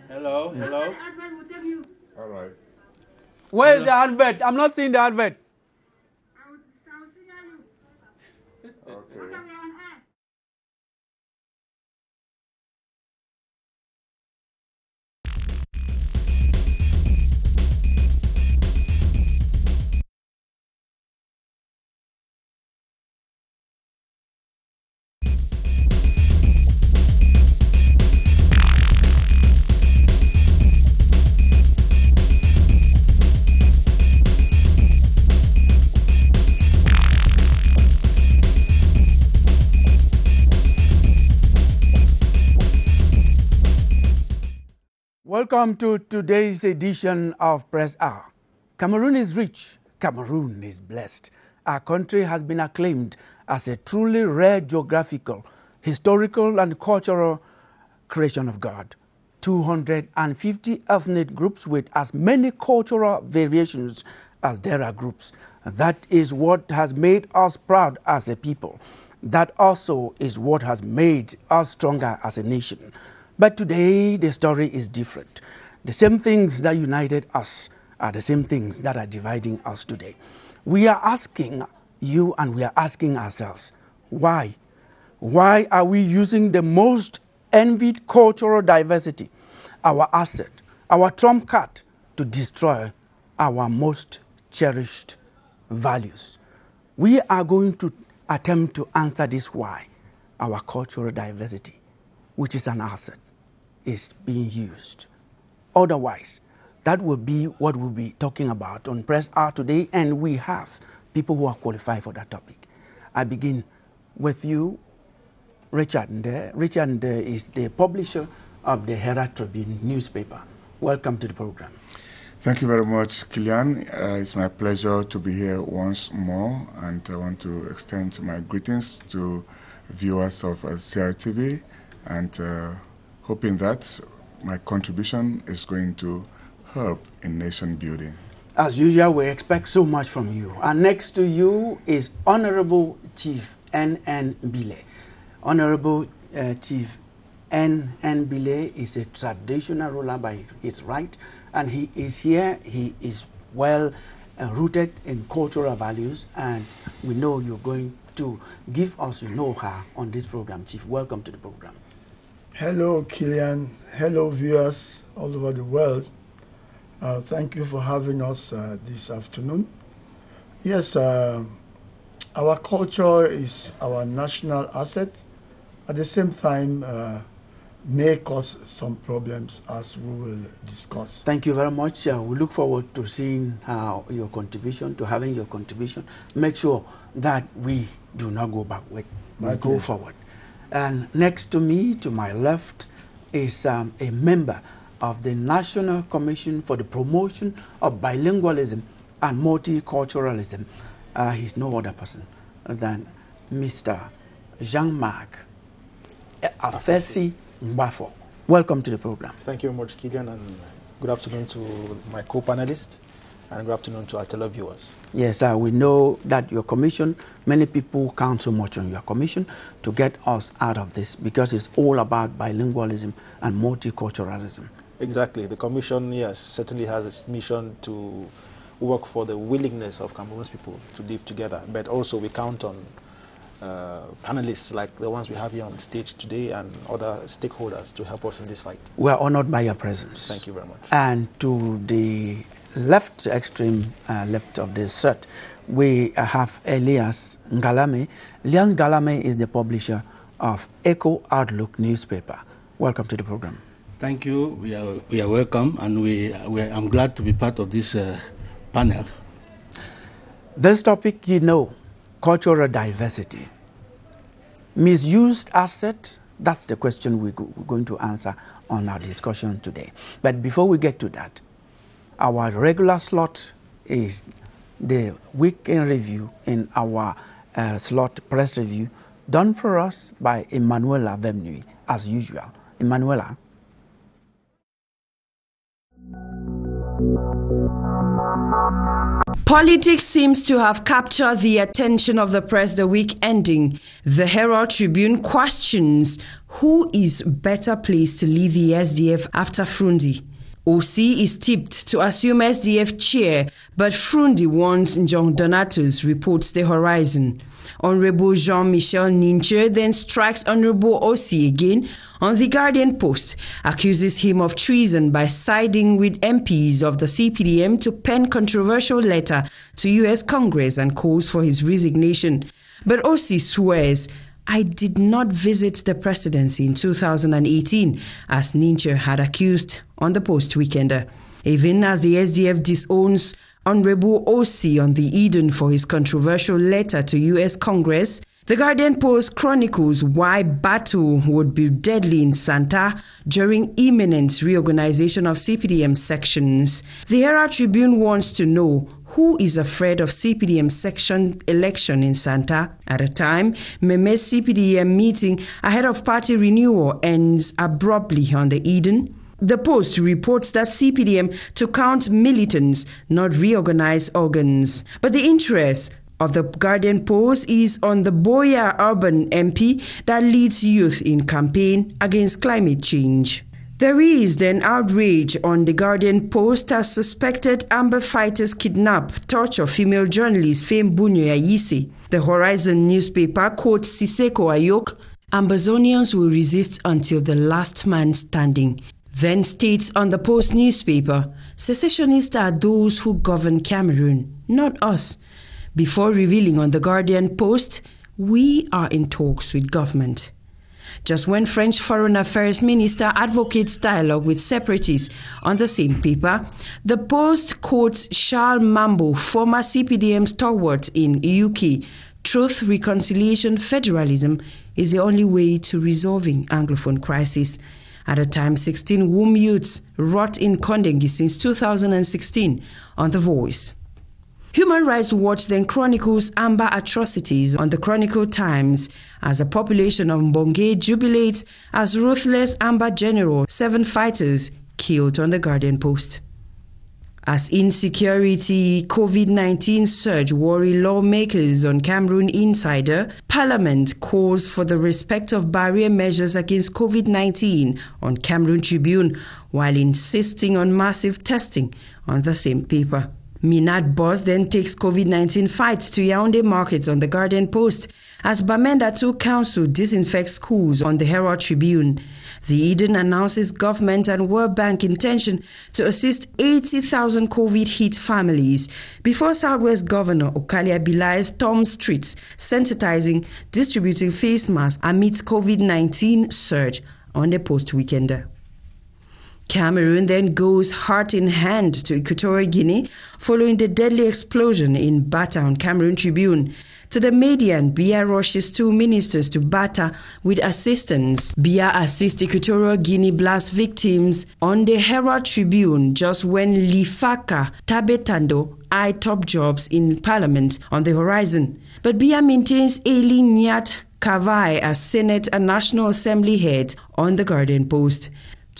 Hello, hello. All right. Where is the advert? I'm not seeing the advert. Okay. Welcome to today's edition of Press Hour. Cameroon is rich. Cameroon is blessed. Our country has been acclaimed as a truly rare geographical, historical, and cultural creation of God. 250 ethnic groups with as many cultural variations as there are groups. That is what has made us proud as a people. That also is what has made us stronger as a nation. But today, the story is different. The same things that united us are the same things that are dividing us today. We are asking you and we are asking ourselves, why? Why are we using the most envied cultural diversity, our asset, our trump card, to destroy our most cherished values? We are going to attempt to answer this why our cultural diversity, which is an asset, is being used. Otherwise, that will be what we'll be talking about on Press Hour today, and we have people who are qualified for that topic. I begin with you, Richard Nde. Richard Nde is the publisher of the Herald Tribune newspaper. Welcome to the program. Thank you very much, Kilian. It's my pleasure to be here once more, and I want to extend my greetings to viewers of CRTV, and hoping that my contribution is going to help in nation building. As usual, we expect so much from you. And next to you is Honorable Chief N.N. Bile. Honorable Chief N.N. Bile is a traditional ruler by his right, and he is here. He is well rooted in cultural values, and we know you're going to give us your know-how on this program. Chief, welcome to the program. Hello, Kilian. Hello, viewers all over the world. Thank you for having us this afternoon. Yes, our culture is our national asset. At the same time, may cause some problems, as we will discuss. Thank you very much. We look forward to seeing your contribution, to having your contribution. Make sure that we do not go backward, we go forward. And next to me, to my left, is a member of the National Commission for the Promotion of Bilingualism and Multiculturalism. He's no other person than Mr. Jean-Marc Afesi Mbafo. Welcome to the program. Thank you very much, Kilian, and good afternoon to my co-panelists, and good afternoon to our televiewers. Yes, we know that your commission, many people count so much on your commission to get us out of this, because it's all about bilingualism and multiculturalism. Exactly. The commission, yes, certainly has its mission to work for the willingness of Cameroon's people to live together, but also we count on panelists like the ones we have here on stage today and other stakeholders to help us in this fight. We are honored by your presence. Thank you very much. And to the left extreme left of the ASSERT, we have Elias Ngalame. Elias Ngalame is the publisher of Echo Outlook newspaper. Welcome to the program. Thank you. We are welcome, and I'm glad to be part of this panel. This topic, you know, cultural diversity. Misused asset, that's the question we're going to answer on our discussion today. But before we get to that, our regular slot is the weekend review in our slot press review, done for us by Emanuela Vemnui, as usual. Emanuela. Politics seems to have captured the attention of the press the week ending. The Herald Tribune questions who is better placed to lead the SDF after Frundi. OC is tipped to assume SDF chair, but Frundi warns John Donatus, reports The Horizon. Honorable Jean-Michel Ninche then strikes Honorable OC again on The Guardian Post, accuses him of treason by siding with MPs of the CPDM to pen controversial letter to U.S. Congress and calls for his resignation. But OC swears, "I did not visit the presidency in 2018, as Ninche had accused on the Post Weekender. Even as the SDF disowns Honorable OC on the Eden for his controversial letter to U.S. Congress, The Guardian Post chronicles why battle would be deadly in Santa during imminent reorganization of CPDM sections. The Herald Tribune wants to know who is afraid of CPDM section election in Santa at a time Meme's CPDM meeting ahead of party renewal ends abruptly on the Eden. The Post reports that CPDM to count militants, not reorganized organs. But the interest of the Guardian Post is on the Boya urban MP that leads youth in campaign against climate change. There is then outrage on the Guardian Post as suspected Amber fighters kidnap, torture female journalist Fame Bunyo Yayise. The Horizon newspaper quotes Siseko Ayok, "Ambazonians will resist until the last man standing." Then states on the Post newspaper, "Secessionists are those who govern Cameroon, not us." Before revealing on the Guardian Post, "We are in talks with government." Just when French Foreign Affairs Minister advocates dialogue with separatists on the same paper, the Post quotes Charles Mambo, former CPDM stalwart in UK. "Truth, reconciliation, federalism is the only way to resolving Anglophone crisis." At a time, 16 womb youths rot in Kondengi since 2016 on The Voice. Human Rights Watch then chronicles Amber atrocities on the Chronicle Times as the population of Mbonge jubilates as ruthless Amber general, 7 fighters killed on the Guardian Post. As insecurity, COVID-19 surge worry lawmakers on Cameroon Insider, Parliament calls for the respect of barrier measures against COVID-19 on Cameroon Tribune, while insisting on massive testing on the same paper. Minad Boss then takes COVID-19 fights to Yaoundé markets on the Guardian Post as Bamenda 2 Council disinfects schools on the Herald Tribune. The Eden announces government and World Bank intention to assist 80,000 COVID-hit families before Southwest Governor Okalia Bilai storms streets, sensitizing, distributing face masks amidst COVID-19 surge on the Post Weekender. Cameroon then goes heart in hand to Equatorial Guinea following the deadly explosion in Bata on Cameroon Tribune. To the Median, Biya rushes 2 ministers to Bata with assistance. Biya assists Equatorial Guinea blast victims on the Herald Tribune just when Lifaka Tabetando eye top jobs in Parliament on the Horizon. But Biya maintains Eli Nyat Kavai as Senate and National Assembly head on the Guardian Post.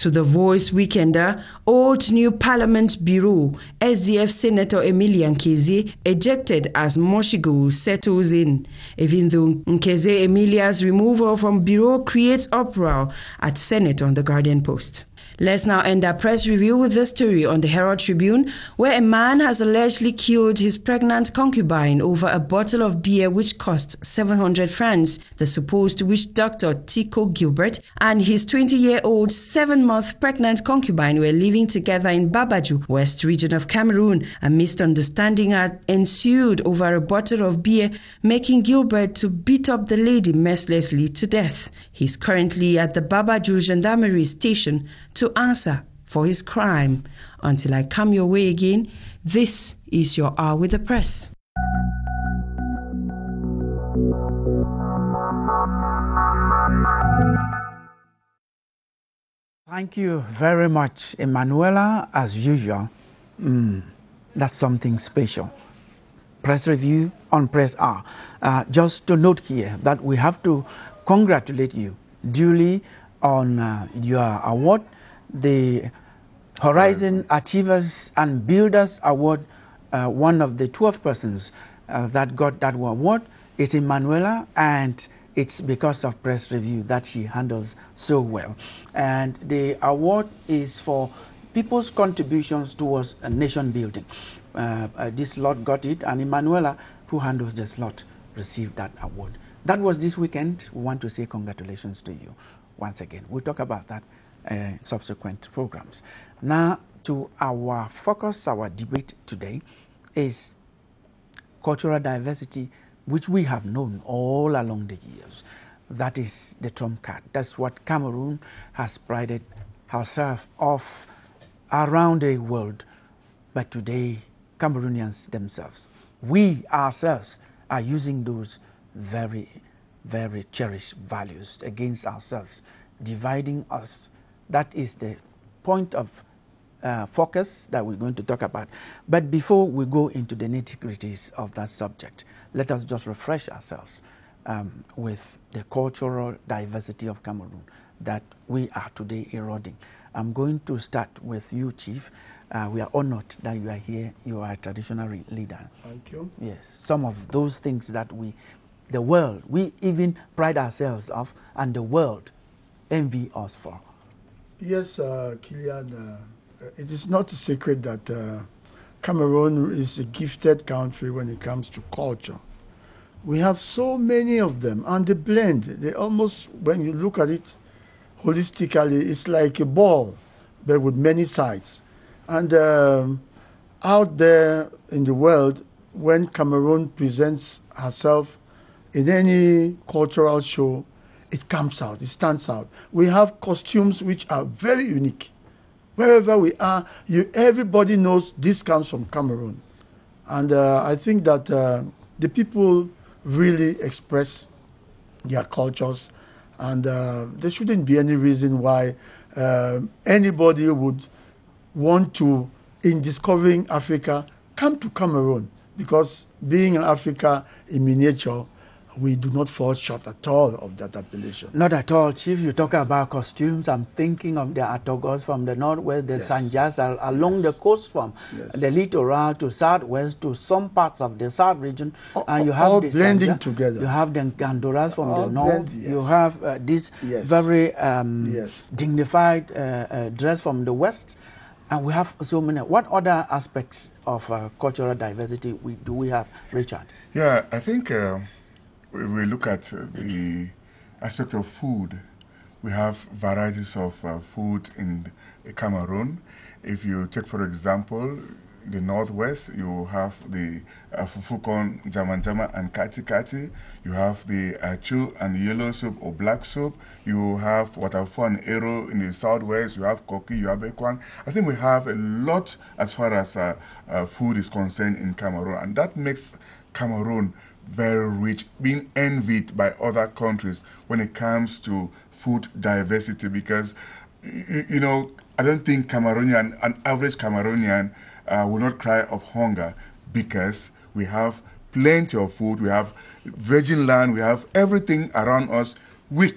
To the Voice Weekender, Old New Parliament Bureau, SDF Senator Emilian Nkeze ejected as Moshigo settles in, even though Nkeze Emilia's removal from Bureau creates uproar at Senate on the Guardian Post. Let's now end our press review with this story on the Herald Tribune, where a man has allegedly killed his pregnant concubine over a bottle of beer which cost 700 francs. The supposed witch doctor Tico Gilbert and his 20-year-old 7-month pregnant concubine were living together in Babaju, West region of Cameroon. A misunderstanding had ensued over a bottle of beer, making Gilbert to beat up the lady mercilessly to death. He's currently at the Babaju Gendarmerie Station to answer for his crime. Until I come your way again, this is your Hour with the Press. Thank you very much, Emanuela, as usual. That's something special. Press review on Press Hour. Just to note here that we have to congratulate you duly on your award, the Horizon Achievers and Builders Award one of the 12 persons that got that award is Emanuela, and it's because of press review that she handles so well. And the award is for people's contributions towards nation building. This lot got it, and Emanuela, who handles the slot, received that award. That was this weekend. We want to say congratulations to you once again. We'll talk about that in subsequent programs. Now, to our focus, our debate today is cultural diversity, which we have known all along the years. That is the trump card. That's what Cameroon has prided herself of around the world. But today, Cameroonians themselves, we ourselves, are using those very, very cherished values against ourselves, dividing us. That is the point of focus that we're going to talk about. But before we go into the nitty-gritties of that subject, let us just refresh ourselves with the cultural diversity of Cameroon that we are today eroding. I'm going to start with you, Chief. We are honored that you are here. You are a traditional leader. Thank you. Yes, some of those things that the world, we even pride ourselves of, and the world envy us for. Yes, Kilian, it is not a secret that Cameroon is a gifted country when it comes to culture. We have so many of them, and they blend. They almost, when you look at it holistically, it's like a ball, but with many sides. And out there in the world, when Cameroon presents herself in any cultural show, it comes out, it stands out. We have costumes which are very unique. Wherever we are, everybody knows this comes from Cameroon. And I think that the people really express their cultures, and there shouldn't be any reason why anybody would want to, in discovering Africa, come to Cameroon, because being in Africa in miniature, we do not fall short at all of that appellation. Not at all, Chief. You talk about costumes. I'm thinking of the Atogos from the northwest, the Sanjas along the coast from the littoral to southwest to some parts of the south region. And you have all the blending Sanja. together. You have the Gandoras from All the north. blend, You have this very dignified dress from the west. And we have so many. What other aspects of cultural diversity do we have, Richard? Yeah, I think if we look at the aspect of food, we have varieties of food in Cameroon. If you take, for example, the northwest, you have the fufukon, jama and kati. You have the achu and yellow soup or black soup. You have watafo and ero in the southwest. You have koki, you have ekwan. I think we have a lot as far as food is concerned in Cameroon, and that makes Cameroon very rich, being envied by other countries when it comes to food diversity, because, you know, I don't think an average Cameroonian will not cry of hunger, because we have plenty of food, we have virgin land, we have everything around us which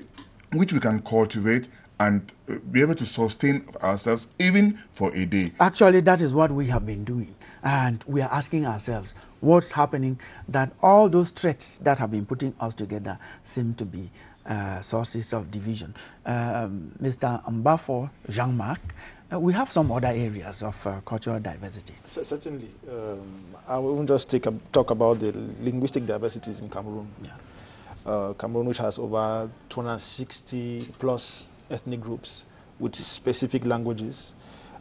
we can cultivate and be able to sustain ourselves even for a day. Actually, that is what we have been doing. And we are asking ourselves, what's happening that all those threats that have been putting us together seem to be sources of division. Mr. Mbafo Jean-Marc, we have some other areas of cultural diversity. Certainly. I will just talk about the linguistic diversities in Cameroon. Yeah. Cameroon, which has over 260 plus ethnic groups with specific languages.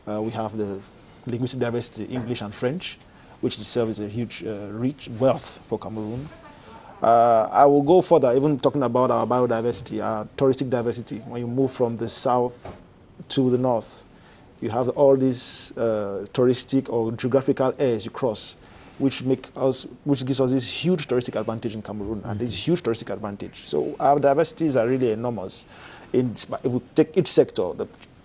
We have the linguistic diversity, English and French, which itself is a huge, rich wealth for Cameroon. I will go further, even talking about our biodiversity, our touristic diversity. When you move from the south to the north, you have all these touristic or geographical airs you cross, which gives us this huge touristic advantage in Cameroon, and this huge touristic advantage. So our diversities are really enormous. If we take each sector,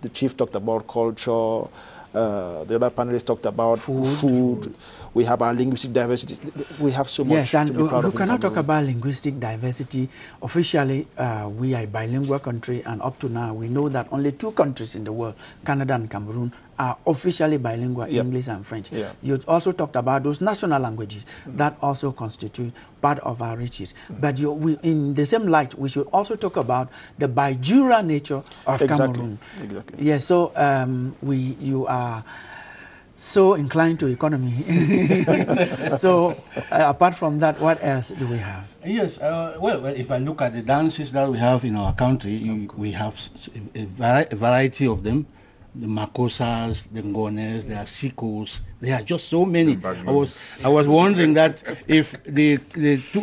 the chief talked about culture, The other panelists talked about food. We have our linguistic diversity. We have so much to be proud of. We cannot talk about linguistic diversity. Officially, we are a bilingual country, and up to now, we know that only 2 countries in the world, Canada and Cameroon, are officially bilingual, English and French. You also talked about those national languages that also constitute part of our riches. But in the same light, we should also talk about the bijural nature of Cameroon. Exactly. Yes, so you are so inclined to economy. So apart from that, what else do we have? Yes, well, if I look at the dances that we have in our country, we have a variety of them. The makosas, the ngones, the asikos, there are just so many. I was wondering that if the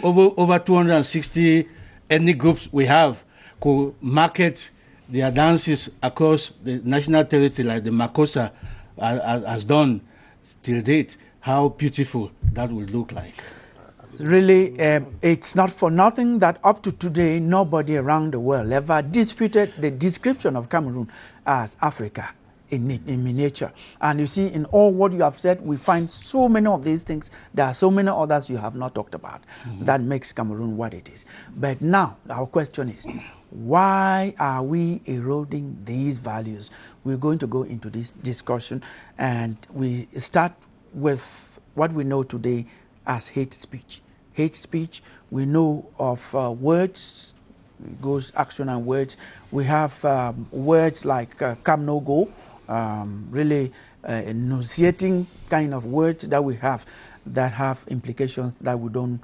over 260 ethnic groups we have could market their dances across the national territory like the makosa has done till date, how beautiful that would look like. Really, it's not for nothing that up to today, nobody around the world ever disputed the description of Cameroon as Africa in miniature. And you see, in all what you have said, we find so many of these things. There are so many others you have not talked about that makes Cameroon what it is. But now, our question is, why are we eroding these values? We're going to go into this discussion, and we start with what we know today as hate speech. Hate speech, we know of words, it goes action and words. We have words like come, no, go, really enunciating kind of words that we have that have implications that we don't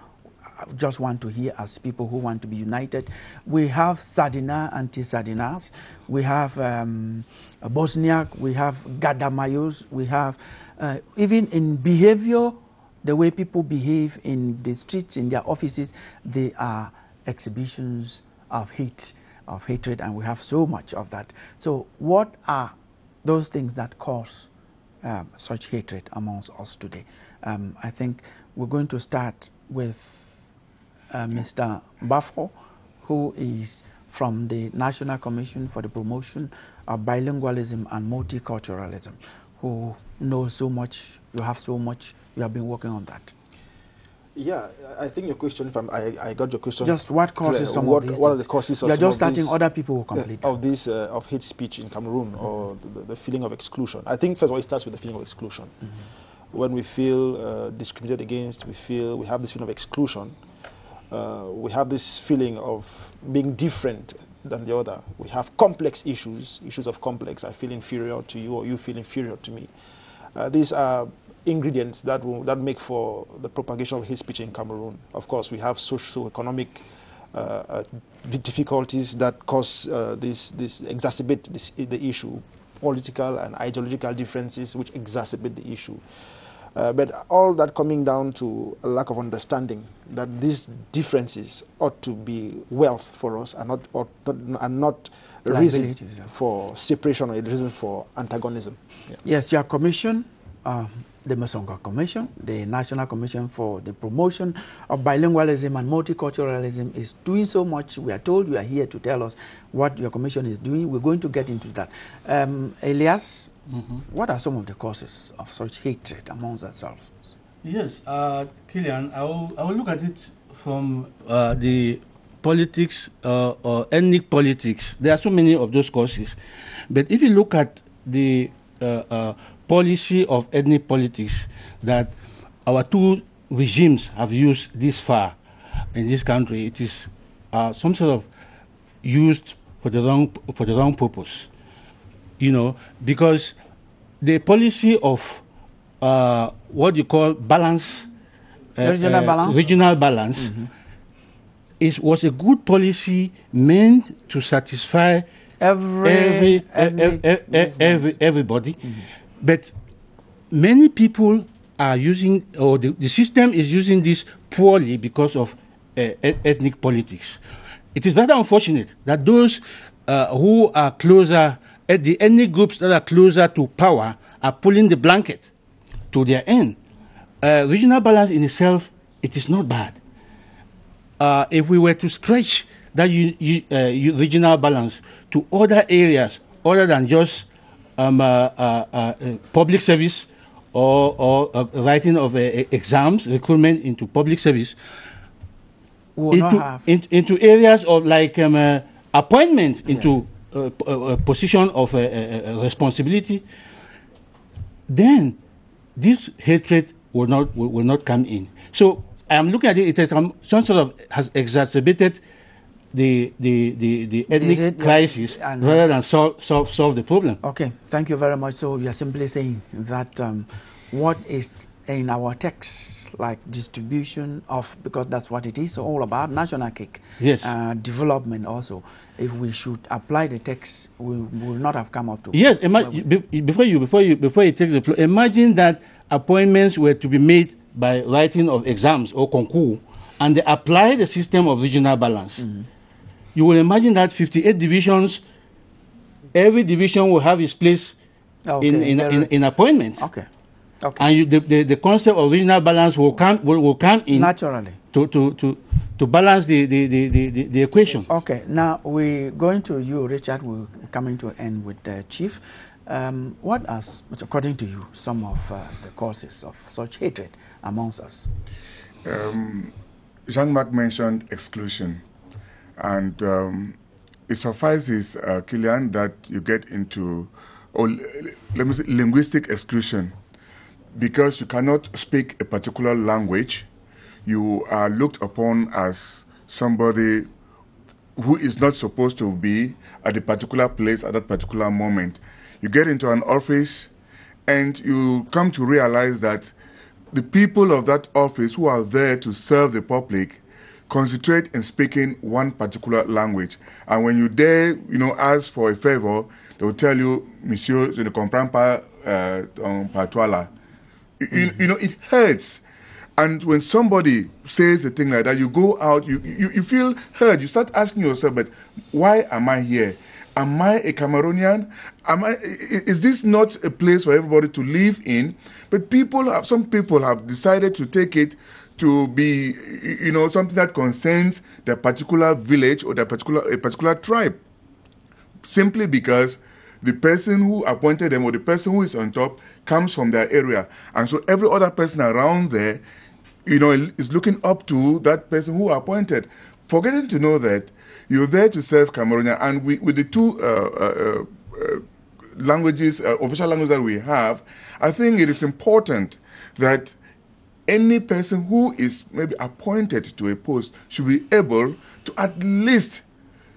just want to hear as people who want to be united. We have Sardina, anti-Sardinas. We have Bosniak. We have Gadamayos. We have even in behavior, the way people behave in the streets, in their offices, they are exhibitions of hate, of hatred, and we have so much of that. So what are those things that cause such hatred amongst us today? I think we're going to start with Mr. Bafo, who is from the National Commission for the Promotion of Bilingualism and Multiculturalism, who knows so much, you have so much, you have been working on that. Yeah, I think your question, I got your question. Just what causes some of these What are the causes of You're just some of starting, these, other people will complete. Of this, of hate speech in Cameroon, or the feeling of exclusion. I think, first of all, it starts with the feeling of exclusion. When we feel discriminated against, we have this feeling of exclusion. We have this feeling of being different than the other. We have complex issues of complex. I feel inferior to you, or you feel inferior to me. These are ingredients that make for the propagation of hate speech in Cameroon. Of course, we have socio-economic difficulties that cause exacerbate the issue, political and ideological differences which exacerbate the issue. But all that coming down to a lack of understanding that these differences ought to be wealth for us and not a reason for separation or a reason for antagonism. Yeah. Yes, your commission, the Musonga Commission, the National Commission for the Promotion of Bilingualism and Multiculturalism, is doing so much. We are told you are here to tell us what your commission is doing. We're going to get into that. Elias, what are some of the causes of such hatred amongst ourselves? Yes, Killian, I will look at it from the politics or ethnic politics. There are so many of those causes. But if you look at the policy of ethnic politics that our 2 regimes have used this far in this country, it is some sort of used for the wrong purpose. You know, because the policy of what you call balance, regional balance, was a good policy meant to satisfy everybody. But many people are using, or the system is using this poorly because of ethnic politics. It is very unfortunate that those who are closer, the ethnic groups that are closer to power, are pulling the blanket to their end. Regional balance in itself, it is not bad. If we were to stretch that regional balance to other areas other than just public service or writing of exams, recruitment into public service, into areas of like appointments into a position of responsibility, then this hatred will not come in. So I'm looking at it. It has some sort of has exacerbated the ethnic crisis rather than solve the problem. Okay, thank you very much. So you are simply saying that what is in our texts, like distribution of, because that's what it is all about, national cake, yes, development also. If we should apply the text, we will not have come up to. Yes, before you take the floor, imagine that appointments were to be made by writing of exams or concours, and they apply the system of regional balance. Mm-hmm. You will imagine that 58 divisions, every division will have its place in appointments. Okay. And the concept of regional balance will come in naturally to balance the equations. Okay. Now we're going to you, Richard. We're coming to an end with the Chief. What are, according to you, some of the causes of such hatred amongst us? Jean-Marc mentioned exclusion, and it suffices, Kilian, that you get into, let me say, linguistic exclusion. Because you cannot speak a particular language, you are looked upon as somebody who is not supposed to be at a particular place at that particular moment. You get into an office and you come to realize that the people of that office who are there to serve the public concentrate in speaking one particular language. And when you dare, ask for a favor, they will tell you, Monsieur, je ne comprends pas patois. It hurts. And when somebody says a thing like that, you go out, you feel hurt. You start asking yourself, but why am I here? Am I a Cameroonian? Is this not a place for everybody to live in? But some people have decided to take it to be, something that concerns their particular village or a particular tribe. Simply because the person who appointed them or the person who is on top comes from their area. And so every other person around there, is looking up to that person who appointed, forgetting to know that you're there to serve Cameroonian. And with the two languages, official languages that we have, I think it is important that any person who is maybe appointed to a post should be able to at least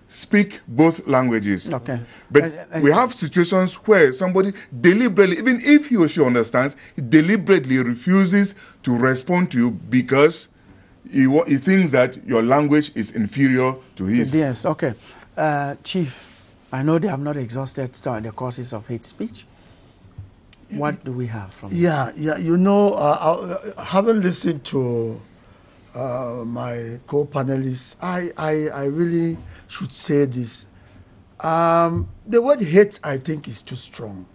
speak both languages. Okay. But we have situations where somebody deliberately, even if he or she understands, he deliberately refuses to respond to you because he thinks that your language is inferior to his. Yes, okay. Chief, I know they have not exhausted the causes of hate speech. What do we have from Yeah, I haven't listened to my co-panelists. I really should say this. The word hate, I think, is too strong.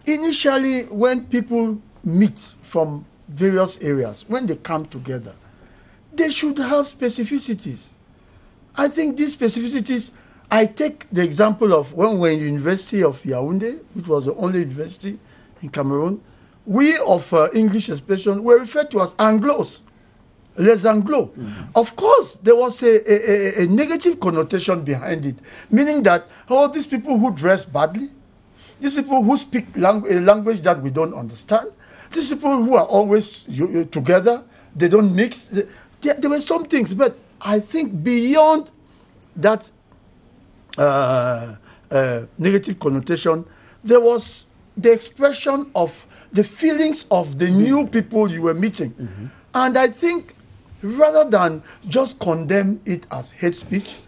Initially, when people meet from various areas, when they come together, they should have specificities. I think these specificities, I take the example of when we were in the University of Yaoundé, which was the only university in Cameroon, we of English expression were referred to as Anglos. Les Anglo. Mm-hmm. Of course, there was a negative connotation behind it, meaning that, these people who dress badly, these people who speak a language that we don't understand, these people who are always together, they don't mix. There were some things, but I think beyond that negative connotation, there was the expression of the feelings of the new people you were meeting. Mm-hmm. And I think rather than just condemn it as hate speech,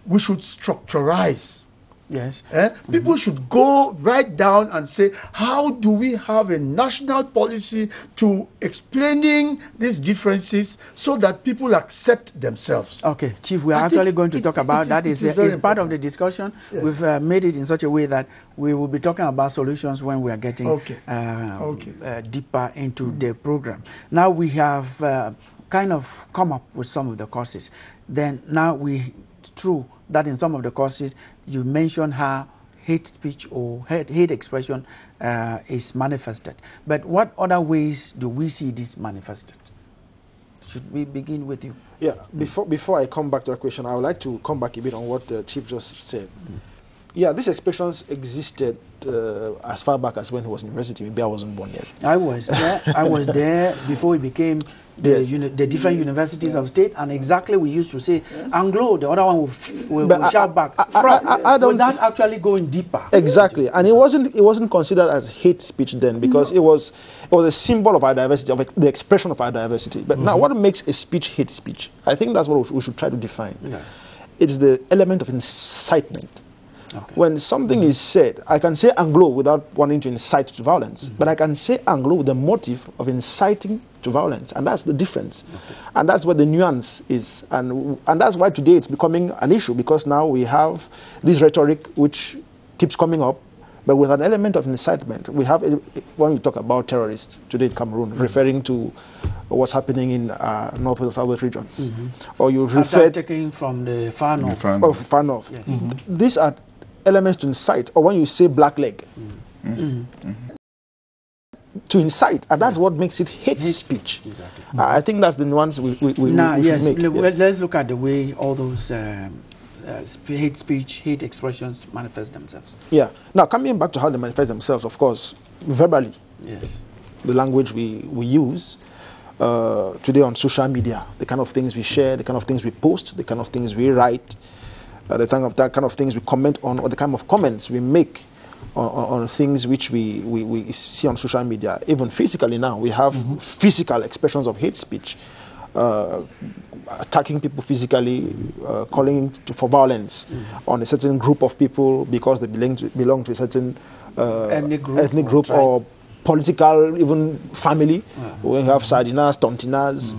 we should structurize. Yes. People should go right down and say, how do we have a national policy to explaining these differences so that people accept themselves? Okay, Chief, we are actually going to talk about that. It's part of the discussion. Yes. We've made it in such a way that we will be talking about solutions when we are getting deeper into the program. Now we have kind of come up with some of the causes. Then now it's true that in some of the causes you mentioned how hate speech or hate expression is manifested. But what other ways do we see this manifested? Should we begin with you? Yeah, before I come back to that question, I would like to come back a bit on what the Chief just said. Yeah, these expressions existed as far back as when he was in university. Maybe I wasn't born yet. I was there. I was there before it became the different universities of state, and exactly we used to say Anglo, the other one will shout back. I don't. That's actually going deeper. Exactly, and it wasn't considered as hate speech then, because it was a symbol of our diversity, of the expression of our diversity. But now, what makes a speech hate speech? I think that's what we should try to define. Yeah. It's the element of incitement. Okay. When something is said, I can say Anglo without wanting to incite to violence, but I can say Anglo with the motive of inciting to violence, and that's the difference. Okay. And that's where the nuance is, and that's why today it's becoming an issue, because now we have this rhetoric which keeps coming up, but with an element of incitement. We have, when we talk about terrorists today in Cameroon, referring to what's happening in northwest and southwest regions, or you refer taking from the far north. Far north. Yes. These are elements to incite, or when you say black leg, to incite, and that's what makes it hate speech. Exactly. I think that's the nuance we should make. Let's look at the way all those hate speech, hate expressions manifest themselves. Yeah. Now, coming back to how they manifest themselves, of course, verbally. Yes. The language we use today on social media, the kind of things we share, the kind of things we post, the kind of things we write, the kind of things we comment on, or the kind of comments we make on things which we see on social media. Even physically now, we have physical expressions of hate speech, attacking people physically, calling for violence on a certain group of people because they belong to a certain ethnic group or political, even family. We have sardinas, tontinas.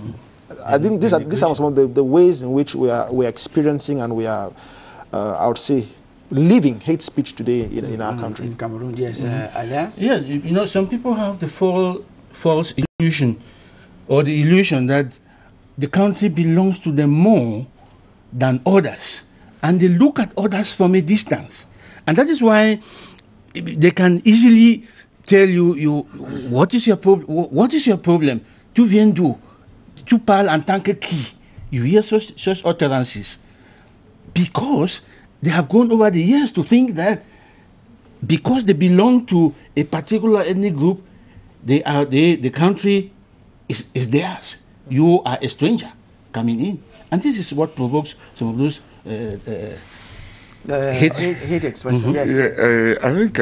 I think these are some of the ways in which we are experiencing, and we are, I would say, living hate speech today in our country. In Cameroon, yes. Alias? Yes, some people have the false illusion, or the illusion that the country belongs to them more than others, and they look at others from a distance. And that is why they can easily tell you what is your problem? Tu viens d'où? Tu parles en tant que qui? You hear such utterances, because they have gone over the years to think that because they belong to a particular ethnic group, the country is theirs. You are a stranger coming in, and this is what provokes some of those hate expressions. Yes. Yeah, I think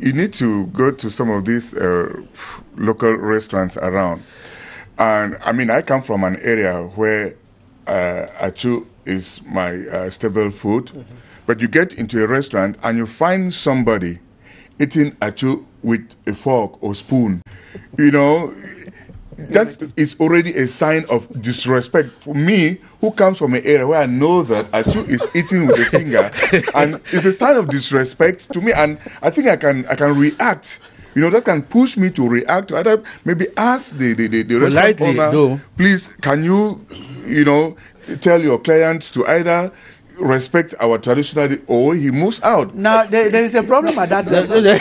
you need to go to some of these local restaurants around, and I mean, I come from an area where achu is my staple food, but you get into a restaurant and you find somebody eating achu with a fork or spoon. That is already a sign of disrespect for me, who comes from an area where I know that achu is eating with a finger, and it's a sign of disrespect to me. And I think I can react. That can push me to react to either maybe ask the restaurant owner, please, can you, tell your client to either respect our traditional, or he moves out. Now, there is a problem at that level. Go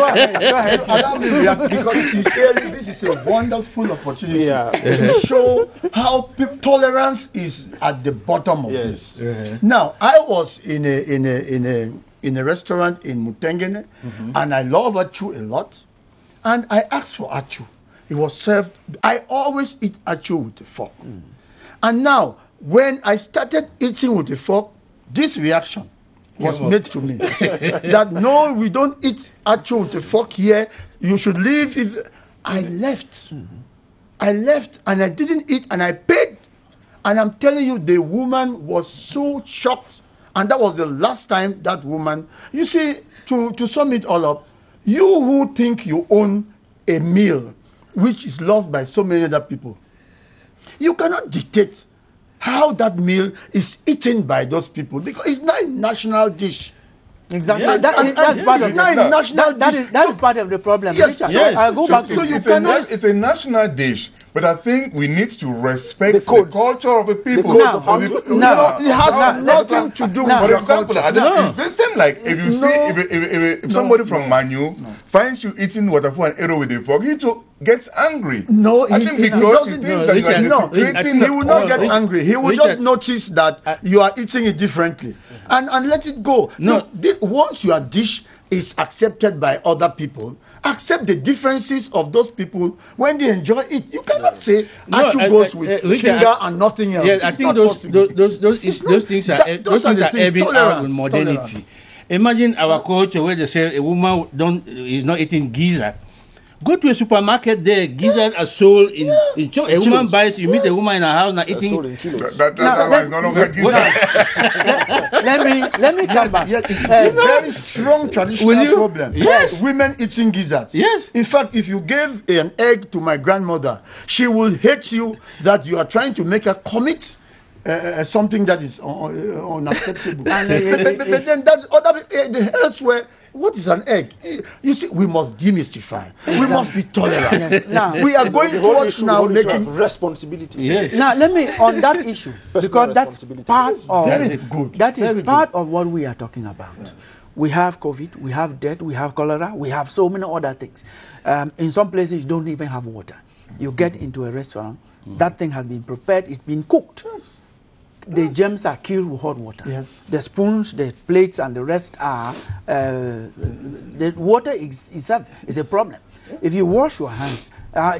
ahead. Allow me to react, because sincerely, this is a wonderful opportunity to show how tolerance is at the bottom of this. Now, I was in a restaurant in Mutengene, and I love achu a lot, and I asked for achu. It was served. I always eat achu with a fork. And now, when I started eating with a fork, this reaction was made to me. That no, we don't eat achu with a fork here. You should leave it. I left. I left, and I didn't eat, and I paid. And I'm telling you, the woman was so shocked. And that was the last time that woman... You see, to sum it all up, you who think you own a meal which is loved by so many other people, you cannot dictate how that meal is eaten by those people, because it's not a national dish. Exactly. Yeah, that's part of the that is part of the problem. Yes, I'll go back to it's a national dish, But I think we need to respect the codes. culture of the people. codes of how to- It has nothing to do with For your example, culture. it's the same like if you see if somebody from Manu finds you eating waterfall and arrow with a fork, he too gets angry. No, I he think because he doesn't. thinks that you are desecrating He will not get Richard, angry. He will Richard, just notice that you are eating it differently and let it go. No. Once your dish is accepted by other people, accept the differences of those people when they enjoy it. You cannot say Achu goes with Richard, finger and nothing else. Yeah, I It's think not those possible. things are ebbing out Tolerance, with modernity. tolerance. Imagine our culture where they say a woman is not eating gizzard. Go to a supermarket there, gizzard are sold in a woman buys, you meet a woman in her house now eating. Sold in kilos. That's why it's no longer gizzard. Let me come back. Yes, it's a very strong traditional problem. Yes. Women eating gizzards. Yes. In fact, if you gave an egg to my grandmother, she will hate you that you are trying to make her commit something that is unacceptable. but then that's elsewhere. What is an egg? You see, we must demystify. We must be tolerant. Yes. Now, we are going towards now making responsibility. Yes. Now, let me on that issue because that's part of Very good. That is Very part of what we are talking about. Yeah. We have COVID, we have death, we have cholera, we have so many other things. In some places, you don't even have water. You get into a restaurant, that thing has been prepared, it's been cooked. Yes. The germs are killed with hot water. Yes. The spoons, the plates, and the rest are the water is a problem. Yeah. If you wash your hands,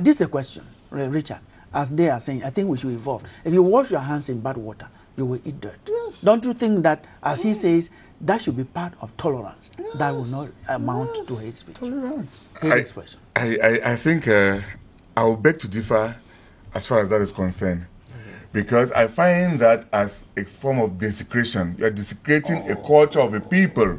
this is a question, Richard. As they are saying, I think we should evolve. If you wash your hands in bad water, you will eat dirt. Yes. Don't you think that, as he says, that should be part of tolerance? Yes. That will not amount to hate speech. Tolerance. Hate expression. I think I will beg to differ as far as that is concerned. Because I find that as a form of desecration. You are desecrating a culture of a people.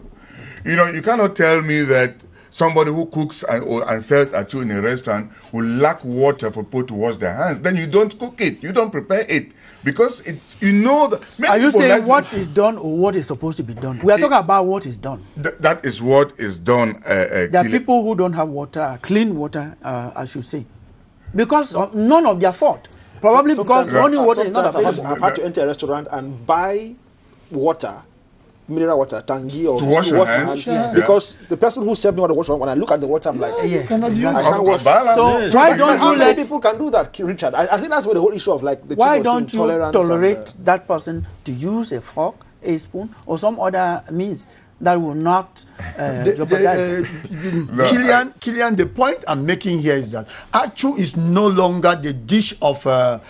You know, you cannot tell me that somebody who cooks and sells achu in a restaurant will lack water for people to wash their hands. Then you don't cook it. You don't prepare it. Because it's, you know... Are you saying what is done or what is supposed to be done? We are talking about what is done. That is what is done. There are people who don't have water, clean water, I should say. Because of none of their fault. Probably because running water is not available. I've had to enter a restaurant and buy water, mineral water, tangi, or to wash your hands. Yes. Because the person who served me water, when I look at the water, I'm like, yeah. I can't wash. So why don't you let people can do that, Richard? I think that's where the whole issue of like the why don't you tolerate that person to use a fork, a spoon, or some other means that will not jeopardize Killian, the point I'm making here is that achu is no longer the dish of people.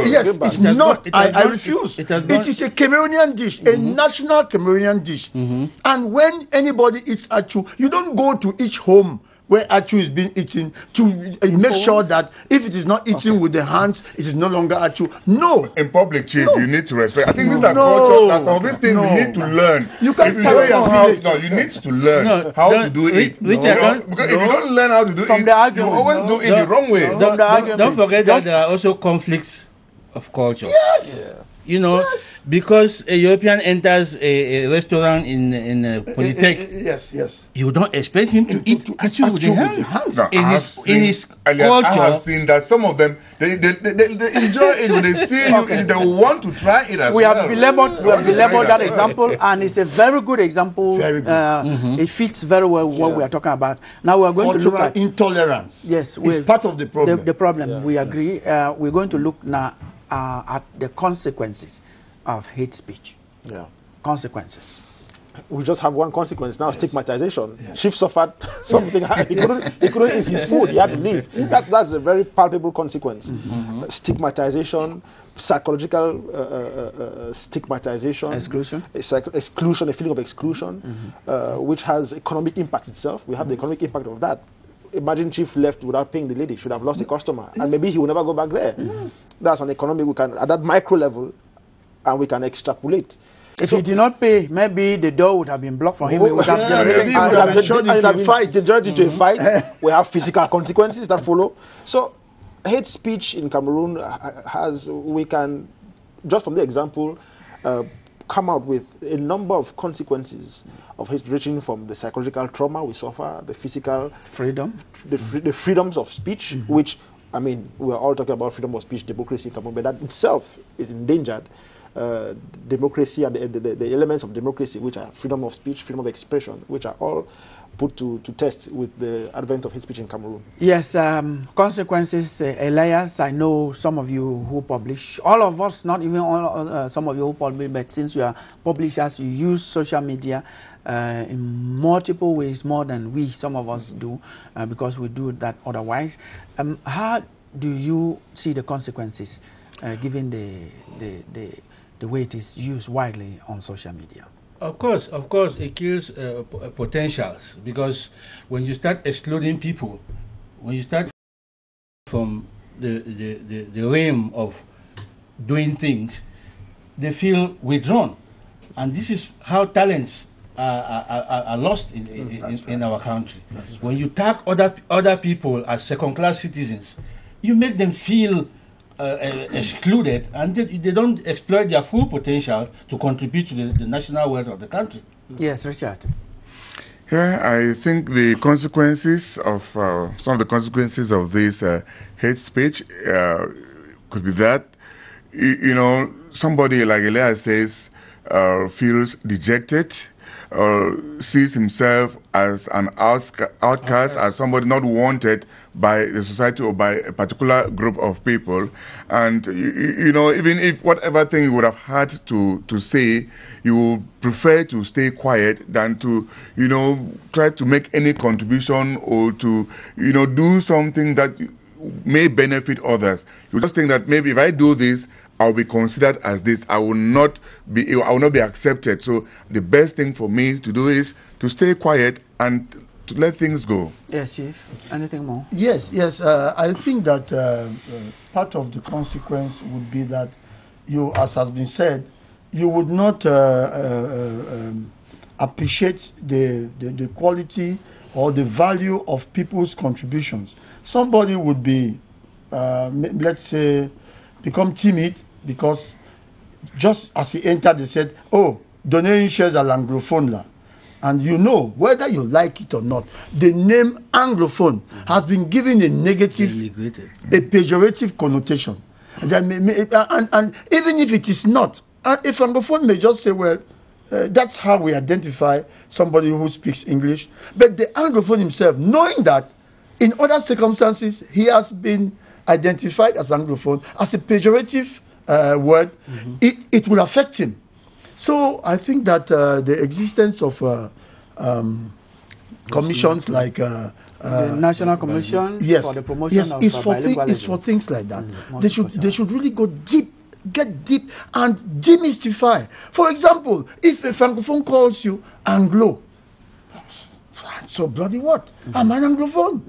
Yes, it's not. I refuse. It is a Cameroonian dish, a national Cameroonian dish. And when anybody eats achu, you don't go to each home where achu is being eaten to make sure that if it is not eaten with the hands, it is no longer achu. No. In public, Chief, you need to respect. I think these are culture. That's some of these things we need to learn. You can't you need to learn how to do it. Because if you don't learn how to do it, you always do it the wrong way. Don't forget that there are also conflicts of culture. Yes. Yeah. You know, because a European enters a restaurant in Polytech, yes, you don't expect him to eat achu with the hands. No, in his culture, I have seen that some of them they enjoy it when they see you. They want to try it as well. We have belabored that example, and it's a very good example. Very good. It fits very well with what we are talking about. Now we are going to look at intolerance. Yes, it's part of the problem. The problem, we agree. We're going to look now at the consequences of hate speech. Yeah. Consequences. We just have one consequence now: stigmatization. Yes. Chief suffered something. He couldn't eat his food. He had to leave. That's a very palpable consequence. Stigmatization, psychological stigmatization, exclusion, a feeling of exclusion, which has economic impact itself. We have the economic impact of that. Imagine Chief left without paying the lady, should have lost a customer, and maybe he will never go back there. That's an economic, we can, at that micro level, and we can extrapolate. If he did not pay, maybe the door would have been blocked for him. It would have generated into a fight. We have physical consequences that follow. So, hate speech in Cameroon we can, just from the example, come out with a number of consequences of hate, ranging from the psychological trauma we suffer, the physical freedom, the freedoms of speech, which I mean, we are all talking about freedom of speech, democracy, but that itself is endangered. Democracy and the elements of democracy, which are freedom of speech, freedom of expression, which are all put to test with the advent of hate speech in Cameroon. Yes, consequences, Elias, I know some of you who publish, all of us, not even all, some of you who publish, but since you are publishers, you use social media in multiple ways, more than some of us do, because we do that otherwise. How do you see the consequences, given the way it is used widely on social media? Of course, it kills potentials, because when you start excluding people, when you start from the realm of doing things, they feel withdrawn, and this is how talents are lost in our country. When you tag other people as second-class citizens, you make them feel excluded, and they don't exploit their full potential to contribute to the national wealth of the country. Yes, Richard. Yeah, I think the consequences of some of the consequences of this hate speech could be that, you know, somebody like Elias says feels dejected, or sees himself as an outcast, as somebody not wanted by the society or by a particular group of people. And, you know, even if whatever thing you would have had to say, you would prefer to stay quiet than to, you know, try to make any contribution or to, you know, do something that may benefit others. You just think that maybe if I do this, I'll be considered as this. I will not be accepted. So the best thing for me to do is to stay quiet and to let things go. Yes, Chief. Anything more? Yes. I think that part of the consequence would be that you, as has been said, you would not appreciate the quality or the value of people's contributions. Somebody would be, let's say, become timid because just as he entered, they said, "Oh, donating shares à l'anglophone là." And you know, whether you like it or not, the name Anglophone has been given a negative, a pejorative connotation. And even if it is not, if Anglophone may just say, well, that's how we identify somebody who speaks English. But the Anglophone himself, knowing that in other circumstances he has been identified as Anglophone, as a pejorative word, it will affect him. So I think that the existence of commissions like the National Commission for the Promotion of Bilingualism is for things like that. They should really go deep, get deep, and demystify. For example, if a Francophone calls you Anglo, so bloody what? I'm an Anglophone.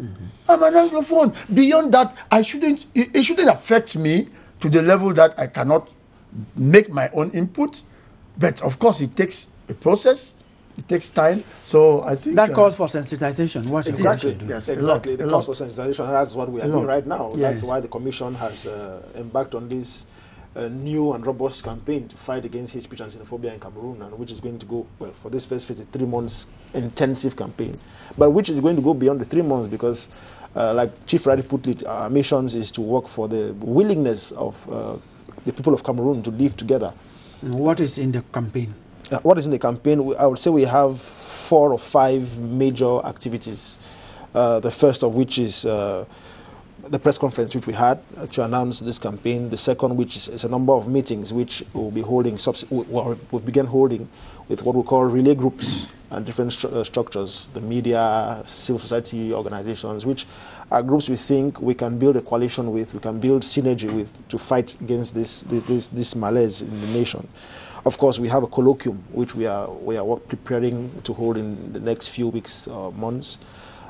I'm an Anglophone. Beyond that, it shouldn't affect me to the level that I cannot make my own input. But of course, it takes a process. It takes time. So I think that calls for sensitization. What's exactly? Yes, exactly. The calls for sensitization. That's what we are doing right now. Yes. That's why the Commission has embarked on this new and robust campaign to fight against hate speech and xenophobia in Cameroon, and which is going to go, well, for this first phase, a 3 months intensive campaign, but which is going to go beyond the 3 months because, like Chief Radi put it, our mission is to work for the willingness of the people of Cameroon to live together. What is in the campaign? What is in the campaign? I would say we have 4 or 5 major activities. The first of which is the press conference which we had to announce this campaign. The second, which is a number of meetings which we'll be holding, we'll begin holding with what we call relay groups and different structures, the media, civil society organizations, which are groups we think we can build a coalition with, we can build synergy with to fight against this malaise in the nation. Of course, we have a colloquium which we are preparing to hold in the next few weeks or months.